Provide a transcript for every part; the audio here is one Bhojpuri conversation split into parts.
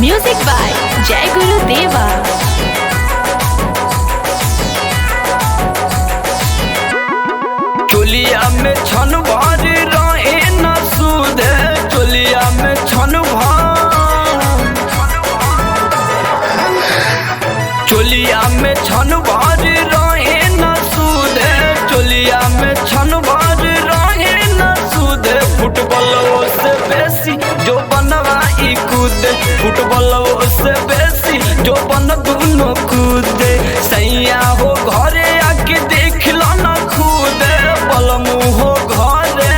म्यूजिक बाय जय गुरु देवा। चोलिया में छन भर रहे न सूद, चोलिया में छन भर, चोलिया में छन भर रहे न सूद, चोलिया में छन भर रहे न सूद। फुटबॉल से बेसी जो बनवा ई कूद, फुटबॉल से बेसी जो बन दोनों कूद। सैया हो घरे आके देख लो न खुद, बलमु हो घरे,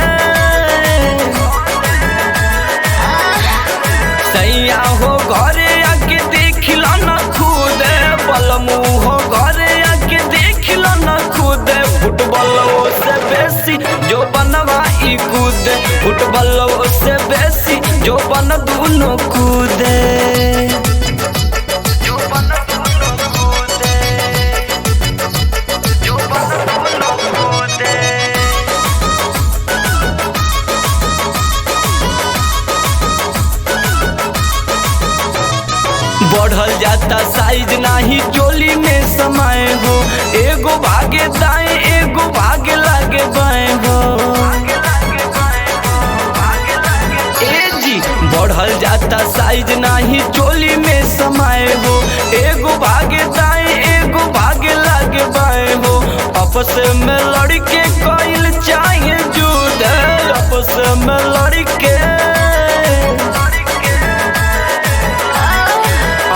सैया हो घरे आके देख लो न खुद, बलमु हो घरे आके देख लो न खुद। फुटबॉल से बेसी जो बनवा ई कूद, फुटबॉल से बेसी जो बन दोनों कूदे। बढ़ल जाता साइज नाही चोली में समाये हो, एगो भागे दाएं एगो भागे लागे बाएं हो। ए जी बढ़ल जाता साइज नाही चोली में समाये हो, एगो भागे दाएं एगो भागे लागे बाएं हो। आपस में लड़के कइल चाहे जुद, आपस में लड़के,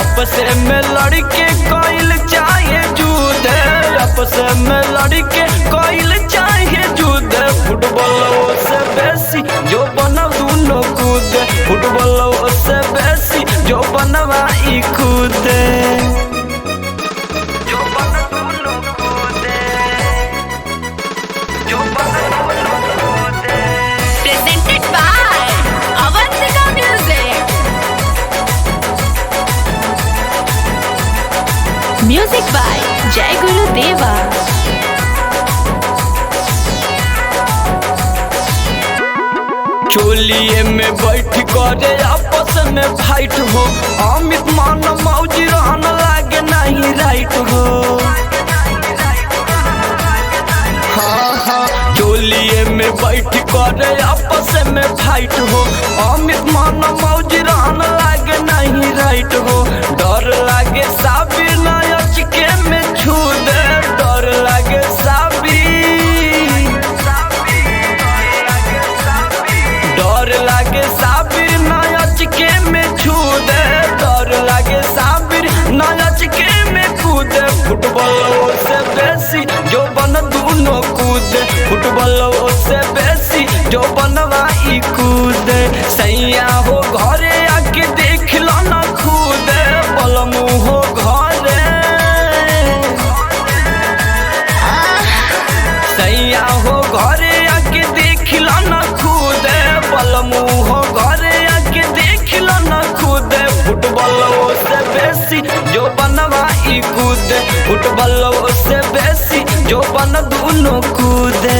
आपस में लड़के कइल चाहे जुद, आपस में लड़के कइल चाहे जुद। फुटबॉल से बेसी जो बना दोनों कूद, फुटबॉल से बेसी जो बनवा ई कूद। Presented by Avantika music. Music by Jai Guru देवा। चोलिए में बैठ करे आपस में फाइट हो, अमित मान मौजी रहन लागे नहीं राइट हो। हाँ हाँ चोलिए में बैठ करे आपस में फाइट हो, अमित मान मौजी रहन लागे नहीं राइट हो। डर लागे साबिर नायच के में छू दे, डर लागे साबिर, डर लागे साबिर नायच के में छू दे, डर लागे साबिर नायच के में कूद। फुटबॉल से बेसी जो बन दोनों कूद, फुटबॉल से बेसी जो बनवा ई कूद। सैया हो घरे आके देख लो न खुद, बलमु हो घरे, सैया हो घरे आके देख लो न खुद, बलमु हो घरे आके देख लो न खुद। फुटबॉल से बेसी जो बनवा ई कूद, फुटबॉल से बेसी जो बन दोनों कूदे।